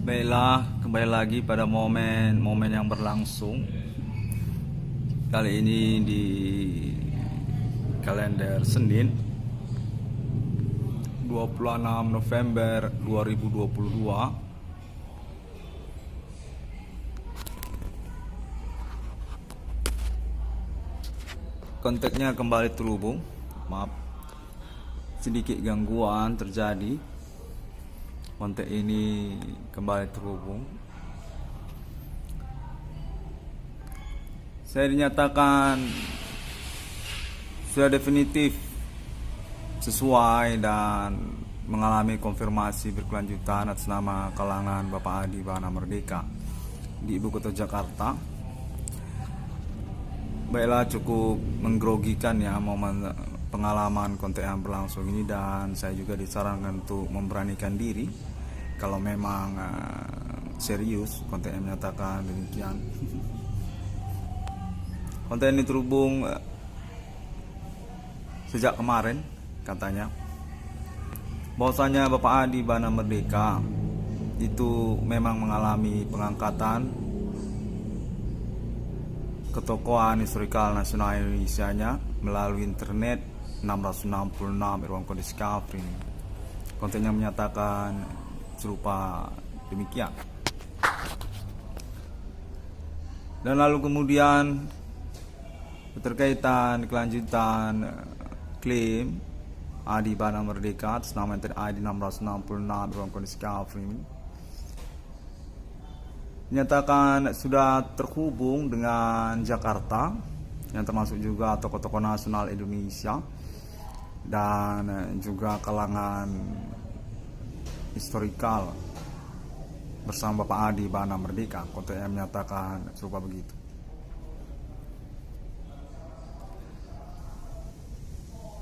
Baiklah, kembali lagi pada momen-momen yang berlangsung. Kali ini di kalender Senin 26 November 2022. Kontaknya kembali terhubung. Maaf, sedikit gangguan terjadi. Kontak ini kembali terhubung. Saya dinyatakan sudah definitif sesuai dan mengalami konfirmasi berkelanjutan atas nama kalangan Bapak Adi Bana Merdeka di Ibu Kota Jakarta. Baiklah, cukup menggrogikan ya momen pengalaman kontak yang berlangsung ini, dan saya juga disarankan untuk memberanikan diri kalau memang serius kontak yang menyatakan demikian. Kontak ini terhubung sejak kemarin, katanya bahwasanya Bapak Adi Bana Merdeka itu memang mengalami pengangkatan ketokohan historikal nasional Indonesia-nya melalui internet 666 Irwan Discovery. Kontennya menyatakan serupa demikian. Dan lalu kemudian keterkaitan kelanjutan klaim Adi Bana Merdeka atas nama internet ID 666 Irwan Discovery menyatakan sudah terhubung dengan Jakarta, yang termasuk juga tokoh-tokoh nasional Indonesia dan juga kalangan historikal bersama Bapak Adi Bana Merdeka. Kontaknya menyatakan serupa begitu.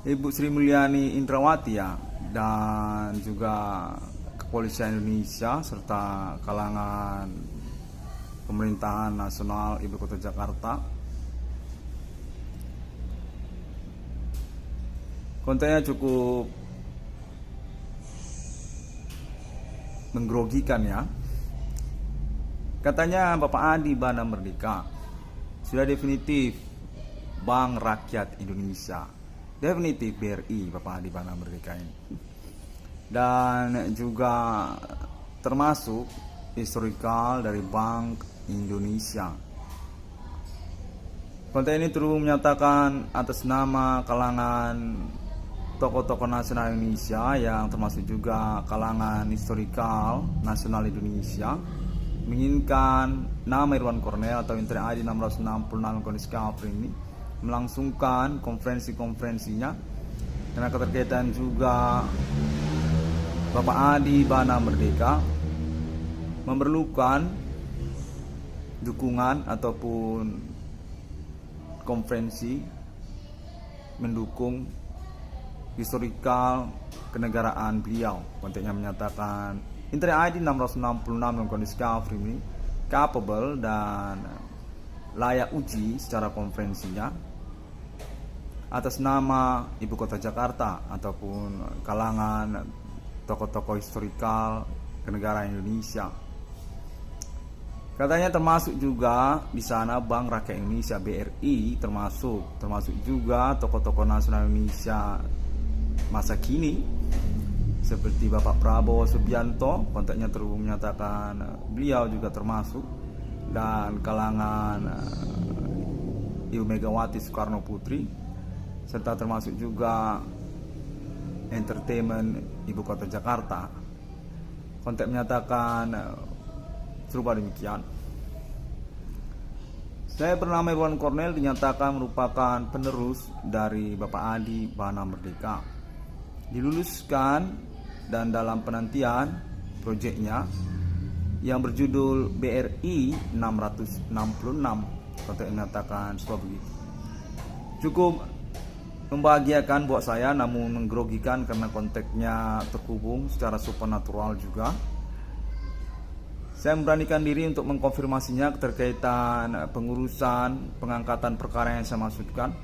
Ibu Sri Mulyani Indrawati ya, dan juga Kepolisian Indonesia serta kalangan pemerintahan nasional Ibu Kota Jakarta. Kontennya cukup menggrogikan ya. Katanya Bapak Adi Bana Merdeka sudah definitif Bank Rakyat Indonesia, definitif BRI Bapak Adi Bana Merdeka ini, dan juga termasuk historikal dari Bank Indonesia. Konten ini terus menyatakan atas nama kalangan tokoh-tokoh nasional Indonesia yang termasuk juga kalangan historikal nasional Indonesia menginginkan nama Irwan Cornel atau Internet ID 666 Discovery ini melangsungkan konferensi-konferensinya, karena keterkaitan juga Bapak Adi Bana Merdeka memerlukan dukungan ataupun konferensi mendukung historikal kenegaraan beliau. Kontennya menyatakan Internet ID 666 Discovery ini capable dan layak uji secara konferensinya atas nama Ibu Kota Jakarta ataupun kalangan tokoh-tokoh historikal kenegaraan Indonesia. Katanya termasuk juga di sana Bank Rakyat Indonesia BRI, termasuk juga tokoh-tokoh nasional Indonesia masa kini seperti Bapak Prabowo Subianto. Kontaknya terhubung menyatakan beliau juga termasuk, dan kalangan Ibu Megawati Soekarno Putri, serta termasuk juga entertainment Ibu Kota Jakarta. Kontak menyatakan serupa demikian. Saya bernama Irwan Cornel dinyatakan merupakan penerus dari Bapak Adi Bana Merdeka. Diluluskan dan dalam penantian proyeknya yang berjudul BRI 666. Kontak menyatakan serupa begitu. Cukup membahagiakan buat saya, namun menggrogikan karena konteksnya terhubung secara supernatural juga. Saya memberanikan diri untuk mengkonfirmasinya keterkaitan pengurusan pengangkatan perkara yang saya maksudkan,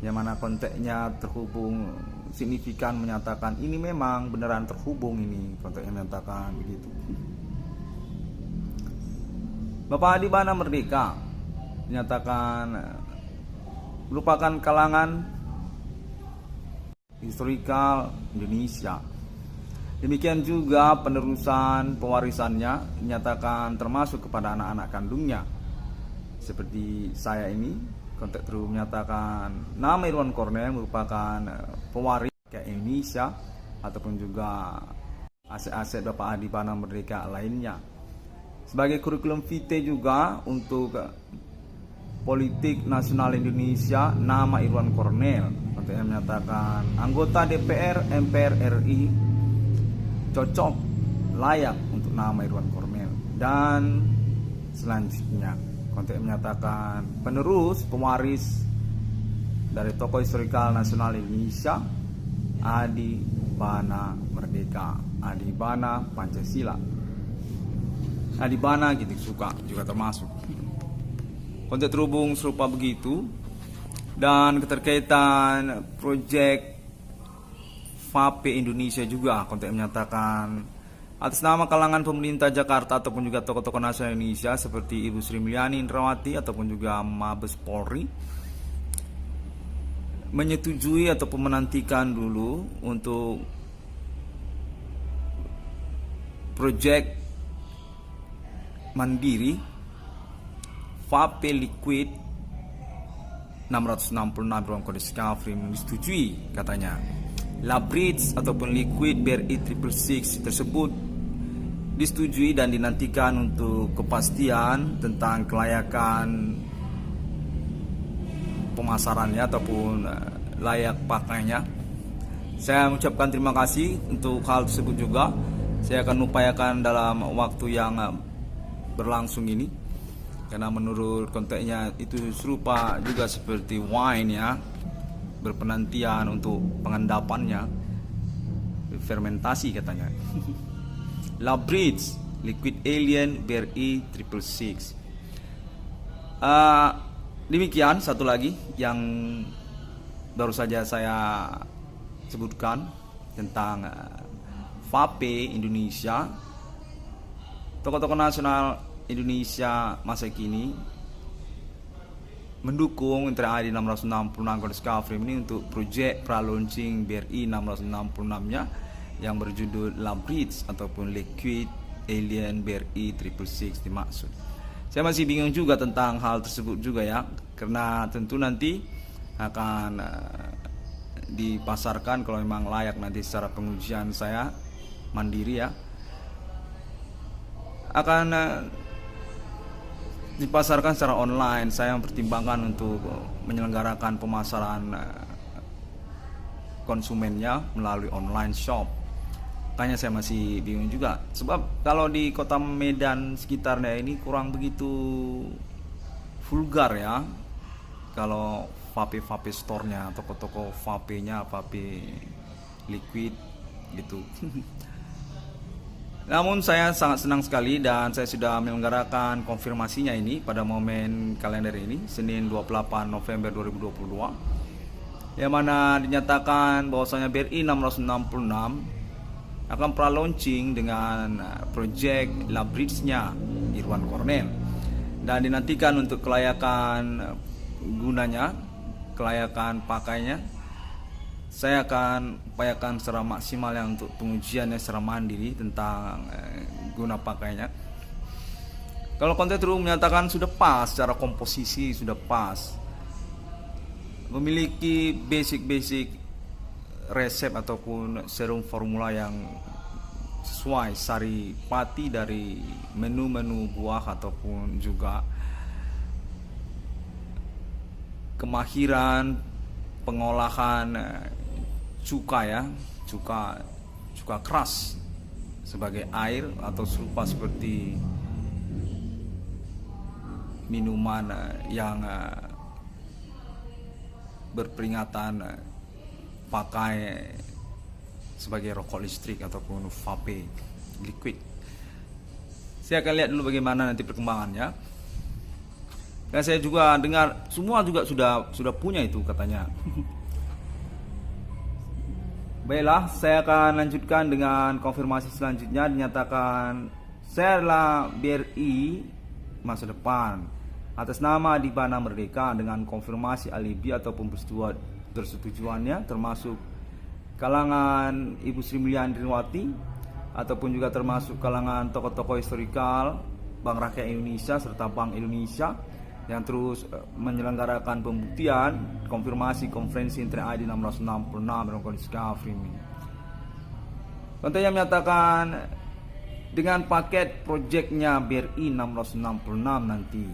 yang mana konteksnya terhubung signifikan menyatakan ini memang beneran terhubung ini, konteksnya menyatakan begitu. Bapak Adi Bana Merdeka dinyatakan merupakan kalangan historikal Indonesia. Demikian juga penerusan pewarisannya dinyatakan termasuk kepada anak-anak kandungnya. Seperti saya ini, konteks terus menyatakan nama Irwan Cornell merupakan pewaris ke Indonesia ataupun juga aset-aset Bapak Adi Bana Merdeka lainnya. Sebagai kurikulum vitae juga untuk politik nasional Indonesia, nama Irwan Cornell konteksnya menyatakan anggota DPR MPR RI cocok, layak untuk nama Irwan Cornell. Dan selanjutnya konteks menyatakan penerus pewaris dari tokoh historikal nasional Indonesia Adi Bana Merdeka, Adi Bana Pancasila, Adi Bana Giting Suka juga termasuk. Konteks terhubung serupa begitu. Dan keterkaitan proyek FAPE Indonesia juga konteks menyatakan atas nama kalangan pemerintah Jakarta ataupun juga tokoh-tokoh nasional Indonesia seperti Ibu Sri Mulyani Indrawati ataupun juga Mabes Polri menyetujui ataupun menantikan dulu untuk proyek mandiri FAPE Liquid 666 ruang kode Skafrim disetujui katanya. Labridge ataupun Liquid BRI 666 tersebut disetujui dan dinantikan untuk kepastian tentang kelayakan pemasarannya ataupun layak pakainya. Saya mengucapkan terima kasih untuk hal tersebut juga. Saya akan upayakan dalam waktu yang berlangsung ini, karena menurut konteksnya itu serupa juga seperti wine ya, berpenantian untuk pengendapannya, fermentasi katanya. Labridge Liquid Alien BRI 666. Demikian satu lagi yang baru saja saya sebutkan tentang FAPE Indonesia. Tokoh-tokoh nasional Indonesia masa kini mendukung Intra ID 666 kode Skafrim ini untuk proyek pra-launching BRI 666-nya yang berjudul Labridge ataupun Liquid Alien BRI 666 dimaksud. Saya masih bingung juga tentang hal tersebut juga ya, karena tentu nanti akan dipasarkan kalau memang layak nanti secara pengujian saya mandiri ya, akan dipasarkan secara online. Saya mempertimbangkan untuk menyelenggarakan pemasaran konsumennya melalui online shop. Makanya saya masih bingung juga, sebab kalau di kota Medan sekitarnya ini kurang begitu vulgar ya kalau vape store-nya, toko-toko vape-nya, vape liquid gitu. Namun saya sangat senang sekali dan saya sudah menyelenggarakan konfirmasinya ini pada momen kalender ini, Senin 28 November 2022, yang mana dinyatakan bahwasanya BRI 666 akan pra-launching dengan proyek Labridge-nya Irwan Cornell, dan dinantikan untuk kelayakan gunanya, kelayakan pakainya. Saya akan upayakan secara maksimal ya untuk pengujiannya secara mandiri tentang guna pakainya. Kalau konten terus menyatakan sudah pas, secara komposisi sudah pas, memiliki basic resep ataupun serum formula yang sesuai sari pati dari menu-menu buah ataupun juga kemahiran pengolahan cuka ya, cuka keras sebagai air atau serupa seperti minuman yang berperingatan pakai sebagai rokok listrik ataupun vape liquid. Saya akan lihat dulu bagaimana nanti perkembangannya. Dan saya juga dengar semua juga sudah punya itu katanya. Baiklah, saya akan lanjutkan dengan konfirmasi selanjutnya. Dinyatakan saya adalah BRI masa depan atas nama Adibana Merdeka dengan konfirmasi alibi ataupun persetujuannya, termasuk kalangan Ibu Sri Mulyani Indriwati ataupun juga termasuk kalangan tokoh-tokoh historikal Bank Rakyat Indonesia serta Bank Indonesia yang terus menyelenggarakan pembuktian konfirmasi konferensi Internet ID 666 dalam kondisi Kafrim. Kontennya menyatakan dengan paket proyeknya BRI 666 nanti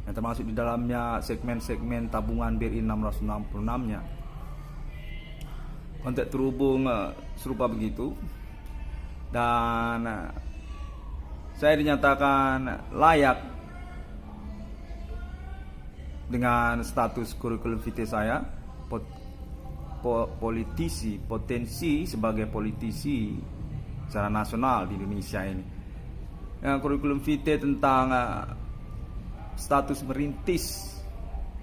yang termasuk di dalamnya segmen-segmen tabungan BRI 666-nya. Konten terhubung serupa begitu, dan saya dinyatakan layak dengan status kurikulum vitae saya potensi sebagai politisi secara nasional di Indonesia ini. Yang kurikulum vitae tentang status merintis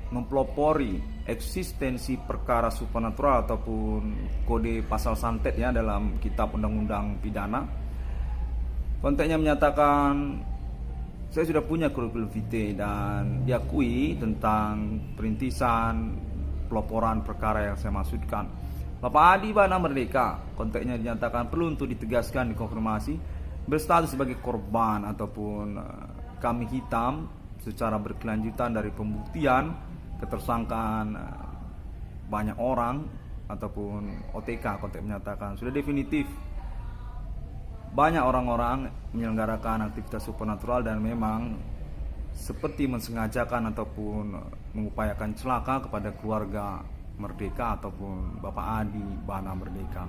mempelopori eksistensi perkara supranatural ataupun kode pasal santet ya dalam kitab undang-undang pidana. Kontennya menyatakan saya sudah punya kurikulum vitae dan diakui tentang perintisan peloporan perkara yang saya maksudkan. Bapak Adibana Merdeka, konteksnya dinyatakan perlu untuk ditegaskan, dikonfirmasi berstatus sebagai korban ataupun kambing hitam secara berkelanjutan dari pembuktian ketersangkaan banyak orang ataupun OTK. Konteks menyatakan sudah definitif banyak orang-orang menyelenggarakan aktivitas supernatural dan memang seperti mensengajakan ataupun mengupayakan celaka kepada keluarga Merdeka ataupun Bapak Adibana Merdeka.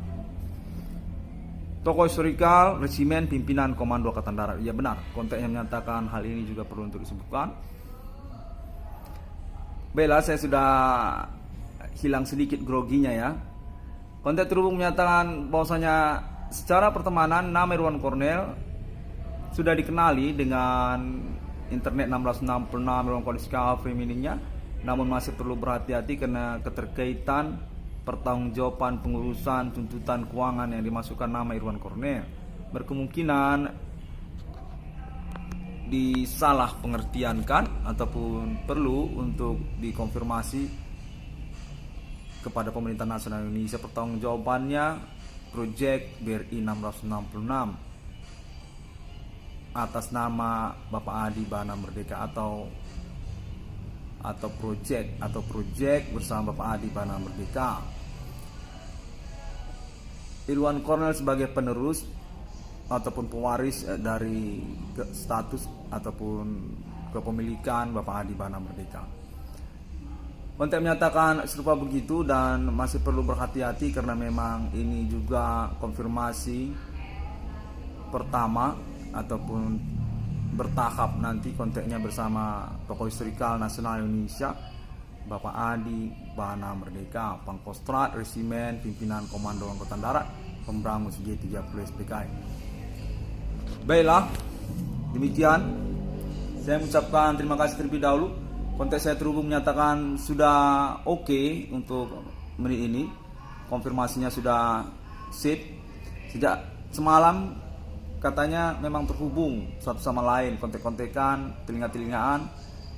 Tokoh historikal, resimen, pimpinan Komando Angkatan Darat. Ya benar, konteksnya menyatakan hal ini juga perlu untuk disebutkan. Baiklah, saya sudah hilang sedikit groginya ya. Konteks terhubung menyatakan bahwasanya secara pertemanan nama Irwan Cornel sudah dikenali dengan Internet 1666 dalam kondisi Kafrim ininya, namun masih perlu berhati-hati karena keterkaitan pertanggungjawaban pengurusan tuntutan keuangan yang dimasukkan nama Irwan Cornel berkemungkinan disalah pengertiankan ataupun perlu untuk dikonfirmasi kepada pemerintah nasional Indonesia pertanggungjawabannya proyek BRI 666 atas nama Bapak Adibana Merdeka atau proyek bersama Bapak Adibana Merdeka. Irwan Cornel sebagai penerus ataupun pewaris dari status ataupun kepemilikan Bapak Adibana Merdeka. Konteks menyatakan serupa begitu dan masih perlu berhati-hati karena memang ini juga konfirmasi pertama ataupun bertahap nanti, konteksnya bersama tokoh historikal nasional Indonesia Bapak Adibana Merdeka, Pangkostrat, Resimen, Pimpinan Komando Angkatan Darat, Pemberangus G30 SPKI. Baiklah, demikian saya mengucapkan terima kasih terlebih dahulu. Konteks saya terhubung menyatakan sudah oke untuk menit ini, konfirmasinya sudah sip. Sejak semalam katanya memang terhubung satu sama lain, kontek-kontekan, telinga-telingaan,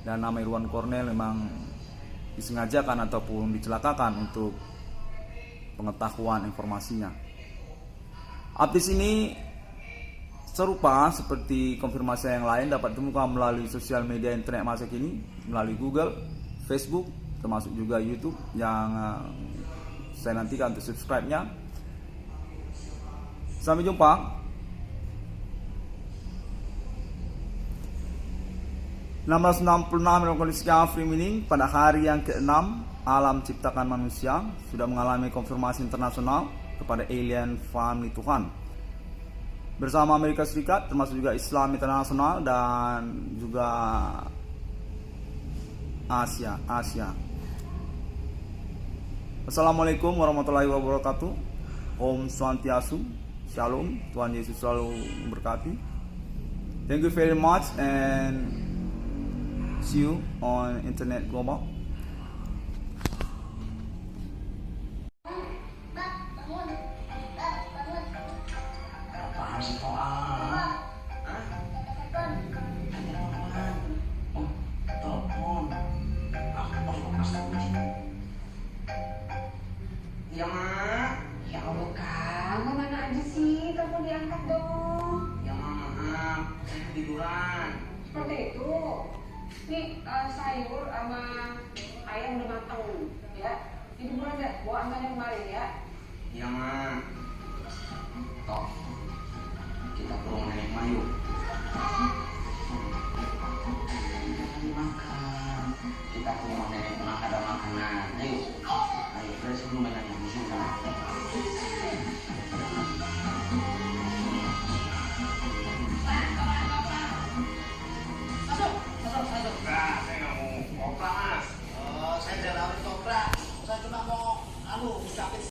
dan nama Irwan Cornel memang disengajakan ataupun dicelakakan untuk pengetahuan informasinya. Update ini serupa seperti konfirmasi yang lain dapat ditemukan melalui sosial media internet masa kini, melalui Google, Facebook, termasuk juga YouTube yang saya nantikan untuk subscribe-nya. Sampai jumpa. dalam kondisi Kafrim ini pada hari yang ke-6 alam ciptakan manusia sudah mengalami konfirmasi internasional kepada alien family Tuhan bersama Amerika Serikat, termasuk juga Islam internasional dan juga Asia. Assalamualaikum warahmatullahi wabarakatuh. Om Swastiastu, Shalom. Tuhan Yesus selalu memberkati. Thank you very much and see you on Internet Global. Paham soal? Hah? dong, diangkat dong. Ya mama, maaf, saya ketiduran. Seperti itu. Nih sayur sama ayam udah matang ya. Ini bulan deh, bawa antarnya kemarin ya. Iya ma. Toh, kita ke rumah nenek Mayu.